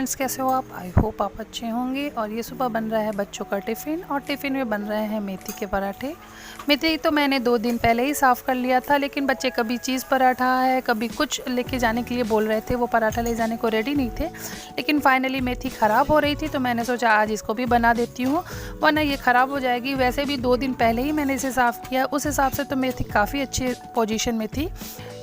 Friends, कैसे हो आप? आई होप आप अच्छे होंगे। और ये सुबह बन रहा है बच्चों का टिफ़िन, और टिफ़िन में बन रहे हैं मेथी के पराठे। मेथी तो मैंने 2 दिन पहले ही साफ़ कर लिया था, लेकिन बच्चे कभी चीज़ पराठा है, कभी कुछ लेके जाने के लिए बोल रहे थे, वो पराठा ले जाने को रेडी नहीं थे। लेकिन फाइनली मेथी ख़राब हो रही थी, तो मैंने सोचा आज इसको भी बना देती हूँ, वरना ये ख़राब हो जाएगी। वैसे भी 2 दिन पहले ही मैंने इसे साफ़ किया, उस हिसाब से तो मेथी काफ़ी अच्छी पोजीशन में थी।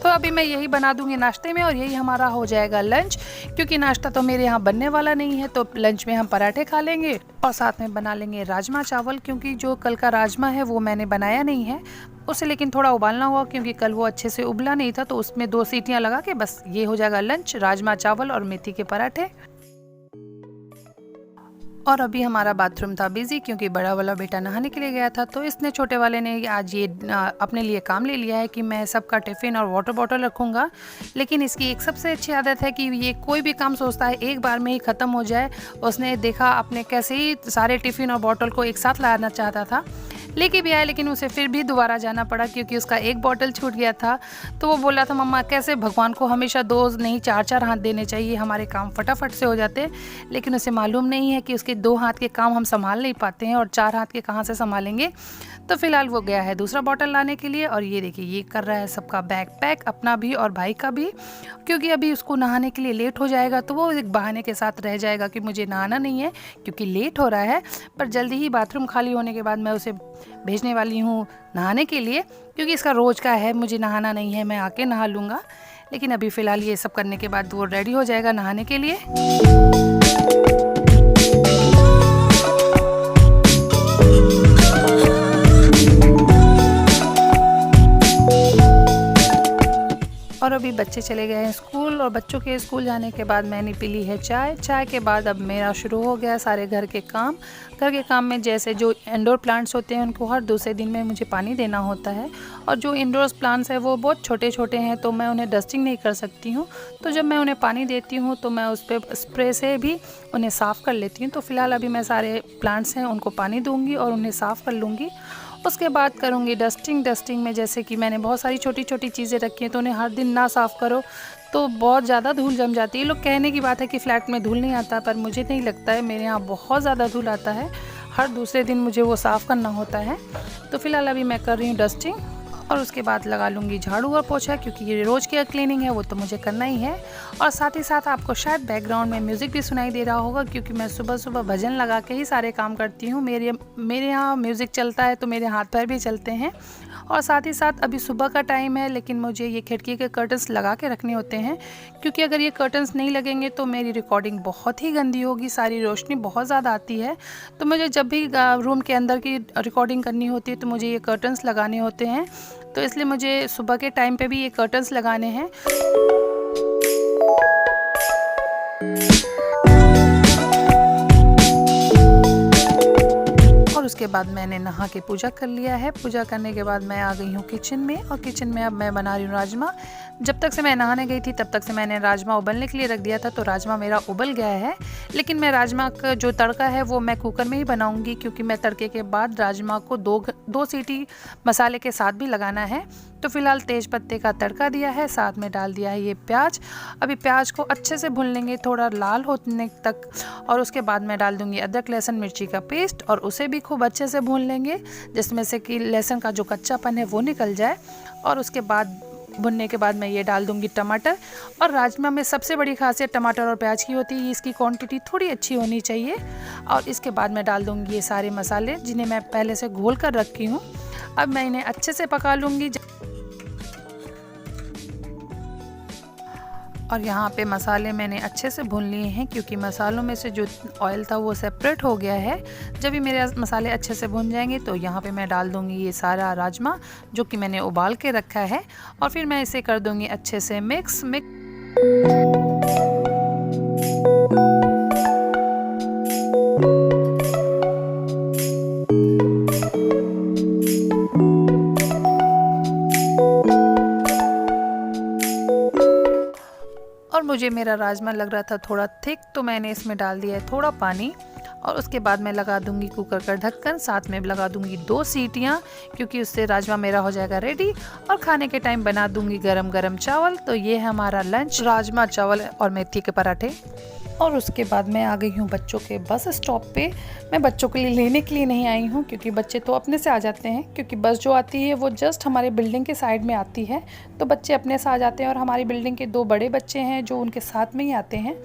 तो अभी मैं यही बना दूंगी नाश्ते में, और यही हमारा हो जाएगा लंच, क्योंकि नाश्ता तो मेरे यहाँ बनने वाला नहीं है। तो लंच में हम पराठे खा लेंगे और साथ में बना लेंगे राजमा चावल, क्योंकि जो कल का राजमा है वो मैंने बनाया नहीं है उसे, लेकिन थोड़ा उबालना हुआ क्योंकि कल वो अच्छे से उबला नहीं था। तो उसमें 2 सीटियाँ लगा के बस ये हो जाएगा लंच, राजमा चावल और मेथी के पराठे। और अभी हमारा बाथरूम था बिज़ी, क्योंकि बड़ा वाला बेटा नहाने के लिए गया था। तो इसने, छोटे वाले ने आज ये अपने लिए काम ले लिया है कि मैं सबका टिफ़िन और वाटर बॉटल रखूँगा। लेकिन इसकी एक सबसे अच्छी आदत है कि ये कोई भी काम सोचता है एक बार में ही ख़त्म हो जाए। उसने देखा अपने कैसे ही सारे टिफ़िन और बॉटल को एक साथ लाना चाहता था, लेके भी आया, लेकिन उसे फिर भी दोबारा जाना पड़ा क्योंकि उसका एक बॉटल छूट गया था। तो वो बोला था, मम्मा कैसे भगवान को हमेशा 2 नहीं 4-4 हाथ देने चाहिए, हमारे काम फटाफट से हो जाते हैं। लेकिन उसे मालूम नहीं है कि उसके 2 हाथ के काम हम संभाल नहीं पाते हैं, और 4 हाथ के कहाँ से संभालेंगे। तो फिलहाल वो गया है दूसरा बॉटल लाने के लिए, और ये देखिए ये कर रहा है सबका बैग पैक, अपना भी और भाई का भी, क्योंकि अभी उसको नहाने के लिए लेट हो जाएगा। तो वो एक बहाने के साथ रह जाएगा कि मुझे नहाना नहीं है क्योंकि लेट हो रहा है। पर जल्दी ही बाथरूम खाली होने के बाद मैं उसे भेजने वाली हूँ नहाने के लिए, क्योंकि इसका रोज़ का है मुझे नहाना नहीं है, मैं आके नहा लूँगा। लेकिन अभी फ़िलहाल ये सब करने के बाद वो रेडी हो जाएगा नहाने के लिए। और अभी बच्चे चले गए हैं स्कूल, और बच्चों के स्कूल जाने के बाद मैंने पी ली है चाय। चाय के बाद अब मेरा शुरू हो गया सारे घर के काम। घर के काम में जैसे जो इंडोर प्लांट्स होते हैं उनको हर दूसरे दिन में मुझे पानी देना होता है, और जो इंडोर्स प्लांट्स हैं वो बहुत छोटे छोटे हैं, तो मैं उन्हें डस्टिंग नहीं कर सकती हूँ। तो जब मैं उन्हें पानी देती हूँ तो मैं उस पर स्प्रे से भी उन्हें साफ़ कर लेती हूँ। तो फ़िलहाल अभी मैं सारे प्लांट्स हैं उनको पानी दूँगी और उन्हें साफ़ कर लूँगी। उसके बाद करूँगी डस्टिंग में जैसे कि मैंने बहुत सारी छोटी छोटी चीज़ें रखी हैं, तो उन्हें हर दिन ना साफ़ करो तो बहुत ज़्यादा धूल जम जाती है। लोग कहने की बात है कि फ़्लैट में धूल नहीं आता, पर मुझे नहीं लगता है, मेरे यहाँ बहुत ज़्यादा धूल आता है। हर दूसरे दिन मुझे वो साफ़ करना होता है। तो फ़िलहाल अभी मैं कर रही हूँ डस्टिंग, और उसके बाद लगा लूँगी झाड़ू और पोछा, क्योंकि ये रोज़ की क्लीनिंग है वो तो मुझे करना ही है। और साथ ही साथ आपको शायद बैकग्राउंड में म्यूज़िक भी सुनाई दे रहा होगा, क्योंकि मैं सुबह सुबह भजन लगा के ही सारे काम करती हूँ। मेरे यहाँ म्यूज़िक चलता है तो मेरे हाथ पैर भी चलते हैं। और साथ ही साथ अभी सुबह का टाइम है, लेकिन मुझे ये खिड़की के कर्टन्स लगा के रखने होते हैं, क्योंकि अगर ये कर्टन्स नहीं लगेंगे तो मेरी रिकॉर्डिंग बहुत ही गंदी होगी, सारी रोशनी बहुत ज़्यादा आती है। तो मुझे जब भी रूम के अंदर की रिकॉर्डिंग करनी होती है तो मुझे ये कर्टन्स लगाने होते हैं। तो इसलिए मुझे सुबह के टाइम पे भी ये कर्टन्स लगाने हैं। और उसके बाद मैंने नहा के पूजा कर लिया है। पूजा करने के बाद मैं आ गई हूँ किचन में, और किचन में अब मैं बना रही हूँ राजमा। जब तक से मैं नहाने गई थी तब तक से मैंने राजमा उबलने के लिए रख दिया था, तो राजमा मेरा उबल गया है। लेकिन मैं राजमा का जो तड़का है वो मैं कुकर में ही बनाऊंगी, क्योंकि मैं तड़के के बाद राजमा को 2 सीटी मसाले के साथ भी लगाना है। तो फिलहाल तेज पत्ते का तड़का दिया है, साथ में डाल दिया है ये प्याज। अभी प्याज को अच्छे से भून लेंगे थोड़ा लाल होने तक, और उसके बाद मैं डाल दूंगी अदरक लहसुन मिर्ची का पेस्ट, और उसे भी खूब अच्छे से भून लेंगे, जिसमें से कि लहसुन का जो कच्चापन है वो निकल जाए। और उसके बाद भुनने के बाद मैं ये डाल दूंगी टमाटर। और राजमा में सबसे बड़ी खासियत टमाटर और प्याज की होती है, इसकी क्वांटिटी थोड़ी अच्छी होनी चाहिए। और इसके बाद मैं डाल दूंगी ये सारे मसाले, जिन्हें मैं पहले से घोल कर रखी हूँ। अब मैं इन्हें अच्छे से पका लूँगी। और यहाँ पे मसाले मैंने अच्छे से भून लिए हैं, क्योंकि मसालों में से जो ऑयल था वो सेपरेट हो गया है। जब भी मेरे मसाले अच्छे से भून जाएंगे तो यहाँ पे मैं डाल दूँगी ये सारा राजमा जो कि मैंने उबाल के रखा है, और फिर मैं इसे कर दूँगी अच्छे से मिक्स। और मुझे मेरा राजमा लग रहा था थोड़ा थिक, तो मैंने इसमें डाल दिया है थोड़ा पानी। और उसके बाद मैं लगा दूंगी कुकर का ढक्कन, साथ में लगा दूंगी 2 सीटियाँ, क्योंकि उससे राजमा मेरा हो जाएगा रेडी। और खाने के टाइम बना दूंगी गरम गरम चावल। तो ये है हमारा लंच, राजमा चावल और मेथी के पराठे। और उसके बाद मैं आ गई हूँ बच्चों के बस स्टॉप पे। मैं बच्चों के लिए लेने के लिए नहीं आई हूँ क्योंकि बच्चे तो अपने से आ जाते हैं, क्योंकि बस जो आती है वो जस्ट हमारे बिल्डिंग के साइड में आती है, तो बच्चे अपने से आ जाते हैं। और हमारी बिल्डिंग के 2 बड़े बच्चे हैं जो उनके साथ में ही आते हैं,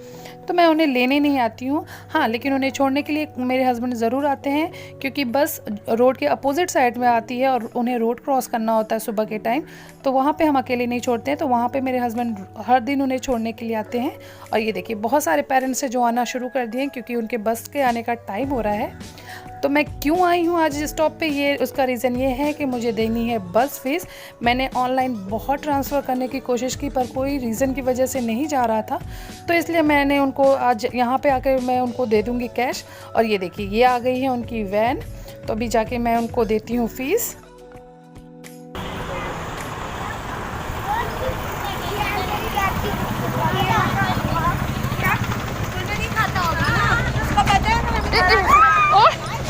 तो मैं उन्हें लेने नहीं आती हूँ। हाँ, लेकिन उन्हें छोड़ने के लिए मेरे हस्बैंड ज़रूर आते हैं, क्योंकि बस रोड के अपोजिट साइड में आती है और उन्हें रोड क्रॉस करना होता है सुबह के टाइम, तो वहाँ पे हम अकेले नहीं छोड़ते हैं। तो वहाँ पे मेरे हस्बैंड हर दिन उन्हें छोड़ने के लिए आते हैं। और ये देखिए बहुत सारे पेरेंट्स हैं जो आना शुरू कर दिए हैं, क्योंकि उनके बस के आने का टाइम हो रहा है। तो मैं क्यों आई हूँ आज स्टॉप पे, ये उसका रीज़न ये है कि मुझे देनी है बस फीस। मैंने ऑनलाइन बहुत ट्रांसफ़र करने की कोशिश की, पर कोई रीज़न की वजह से नहीं जा रहा था, तो इसलिए मैंने उनको आज यहाँ पे आकर मैं उनको दे दूँगी कैश। और ये देखिए ये आ गई है उनकी वैन, तो अभी जाके मैं उनको देती हूँ फ़ीस।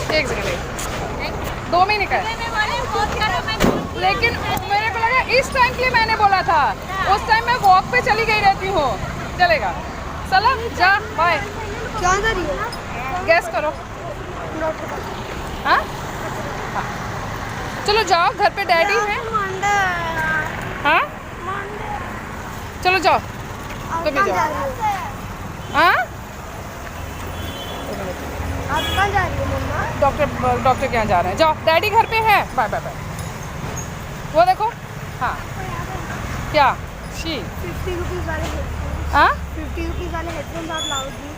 एक सेकंड, 2 महीने का है, लेकिन मेरे को लगा इस टाइम के लिए मैंने बोला था, उस टाइम मैं वॉक पे चली गई रहती हूँ। चलेगा, चलो जा, बाय। कहाँ जा रही है? गैस करो। हाँ, चलो जाओ, घर पे डैडी हैं। हाँ, चलो जाओ, तुम भी जाओ। हाँ, आप कहाँ जा रही हो मम्मा? डॉक्टर के यहाँ जा रहे हैं, जाओ, डैडी घर पे है। Bye bye bye. वो देखो, हाँ क्या शी 50 रुपीज़ वाले हेडफोन। हाँ, 50 रुपीज़ वाले हेडफोन आप लाओगी?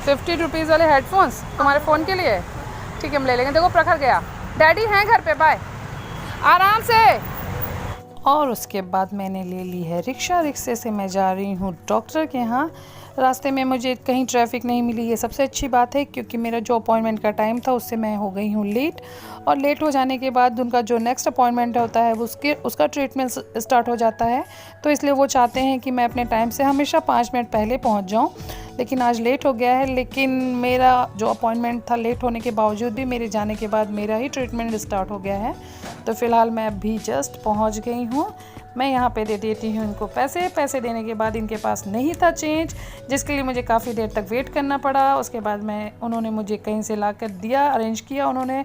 50 रुपीज़ वाले हेडफोन्स तुम्हारे फ़ोन के लिए? ठीक है, हम ले लेंगे। देखो प्रखर गया, डैडी हैं घर पे, बाय, आराम से। और उसके बाद मैंने ले ली है रिक्शा। रिक्शे से मैं जा रही हूँ डॉक्टर के यहाँ। रास्ते में मुझे कहीं ट्रैफिक नहीं मिली, ये सबसे अच्छी बात है, क्योंकि मेरा जो अपॉइंटमेंट का टाइम था उससे मैं हो गई हूँ लेट। और लेट हो जाने के बाद उनका जो नेक्स्ट अपॉइंटमेंट होता है उसका ट्रीटमेंट स्टार्ट हो जाता है, तो इसलिए वो चाहते हैं कि मैं अपने टाइम से हमेशा 5 मिनट पहले पहुँच जाऊँ। लेकिन आज लेट हो गया है, लेकिन मेरा जो अपॉइंटमेंट था लेट होने के बावजूद भी मेरे जाने के बाद मेरा ही ट्रीटमेंट स्टार्ट हो गया है। तो फ़िलहाल मैं अभी जस्ट पहुंच गई हूं। मैं यहां पे दे देती हूं इनको पैसे देने के बाद इनके पास नहीं था चेंज, जिसके लिए मुझे काफ़ी देर तक वेट करना पड़ा। उसके बाद उन्होंने मुझे कहीं से ला कर दिया, अरेंज किया उन्होंने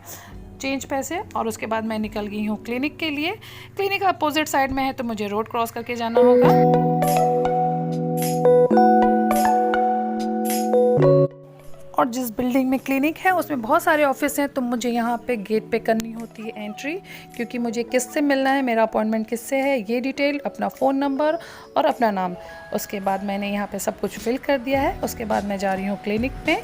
चेंज पैसे। और उसके बाद मैं निकल गई हूँ क्लिनिक के लिए। क्लिनिक अपोजिट साइड में है, तो मुझे रोड क्रॉस करके जाना होगा। और जिस बिल्डिंग में क्लिनिक है उसमें बहुत सारे ऑफिस हैं, तो मुझे यहाँ पे गेट पे करनी होती है एंट्री, क्योंकि मुझे किससे मिलना है, मेरा अपॉइंटमेंट किससे है, ये डिटेल, अपना फ़ोन नंबर और अपना नाम। उसके बाद मैंने यहाँ पे सब कुछ फिल कर दिया है। उसके बाद मैं जा रही हूँ क्लिनिक पे।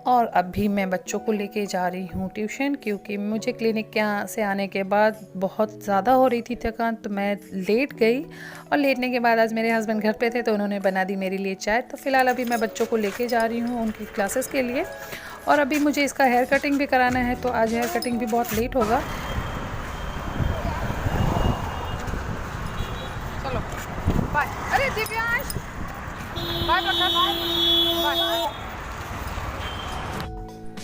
और अभी मैं बच्चों को लेके जा रही हूँ ट्यूशन, क्योंकि मुझे क्लिनिक के यहाँ से आने के बाद बहुत ज़्यादा हो रही थी थकान, तो मैं लेट गई। और लेटने के बाद आज मेरे हस्बैंड घर पे थे, तो उन्होंने बना दी मेरे लिए चाय। तो फ़िलहाल अभी मैं बच्चों को लेके जा रही हूँ उनकी क्लासेस के लिए। और अभी मुझे इसका हेयर कटिंग भी कराना है, तो आज हेयर कटिंग भी बहुत लेट होगा। चलो बाय। अरे दिव्यांश, बाय बाय।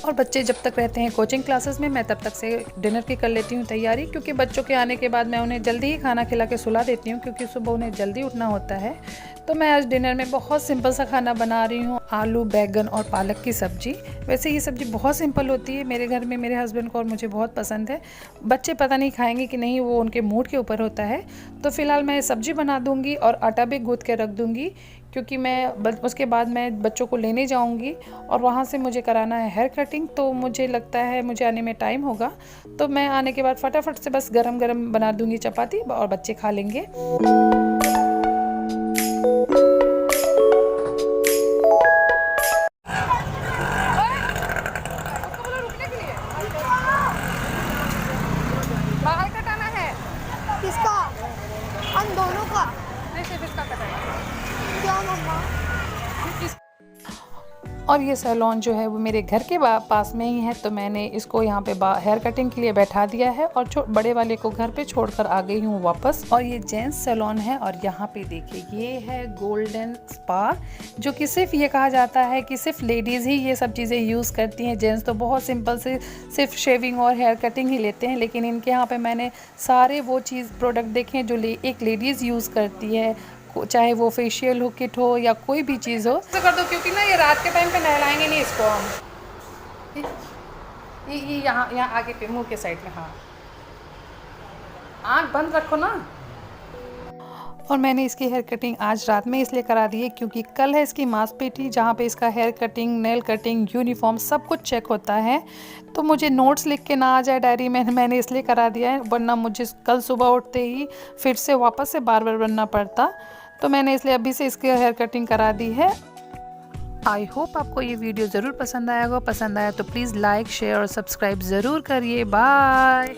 और बच्चे जब तक रहते हैं कोचिंग क्लासेस में, मैं तब तक से डिनर की कर लेती हूँ तैयारी, क्योंकि बच्चों के आने के बाद मैं उन्हें जल्दी ही खाना खिला के सुला देती हूँ, क्योंकि सुबह उन्हें जल्दी उठना होता है। तो मैं आज डिनर में बहुत सिंपल सा खाना बना रही हूँ, आलू बैगन और पालक की सब्ज़ी। वैसे ये सब्ज़ी बहुत सिंपल होती है, मेरे घर में मेरे हस्बैंड को और मुझे बहुत पसंद है। बच्चे पता नहीं खाएंगे कि नहीं, वो उनके मूड के ऊपर होता है। तो फ़िलहाल मैं सब्ज़ी बना दूँगी और आटा भी गूँथ के रख दूँगी, क्योंकि उसके बाद मैं बच्चों को लेने जाऊंगी और वहाँ से मुझे कराना है हेयर कटिंग। तो मुझे लगता है मुझे आने में टाइम होगा, तो मैं आने के बाद फटाफट से बस गरम गरम बना दूंगी चपाती और बच्चे खा लेंगे। बाल कटाना है किसका? हम दोनों का? नहीं, सिर्फ इसका कटाना है। क्या मम्मा? और ये सैलून जो है वो मेरे घर के पास में ही है, तो मैंने इसको यहाँ पे हेयर कटिंग के लिए बैठा दिया है और बड़े वाले को घर पे छोड़कर आ गई हूँ वापस। और ये जेंट्स सैलून है और यहाँ पे देखिए ये है गोल्डन स्पा, जो कि सिर्फ ये कहा जाता है कि सिर्फ लेडीज़ ही ये सब चीज़ें यूज़ करती हैं। जेंट्स तो बहुत सिंपल से सिर्फ शेविंग और हेयर कटिंग ही लेते हैं, लेकिन इनके यहाँ पे मैंने सारे वो चीज़ प्रोडक्ट देखे हैं जो एक लेडीज़ यूज़ करती है, चाहे वो फेशियल हो, किट हो या कोई भी चीज़ हो। तो कर दो, क्योंकि ना ये रात के टाइम पे नहलाएंगे नहीं इसको हम। ये यहाँ आगे पे मुंह के साइड में, हाँ आँख बंद रखो ना। और मैंने इसकी हेयर कटिंग आज रात में इसलिए करा दी है क्योंकि कल है इसकी मांसपेशी, जहाँ पे इसका hair cutting, nail cutting, uniform सब कुछ चेक होता है। तो मुझे नोट्स लिख के ना आ जाए डायरी में, मैंने इसलिए करा दिया है, वरना मुझे कल सुबह उठते ही फिर से वापस से बार बार बनना पड़ता। तो मैंने इसलिए अभी से इसकी हेयर कटिंग करा दी है। आई होप आपको ये वीडियो ज़रूर पसंद आया होगा। पसंद आया तो प्लीज़ लाइक, शेयर और सब्सक्राइब ज़रूर करिए। बाय।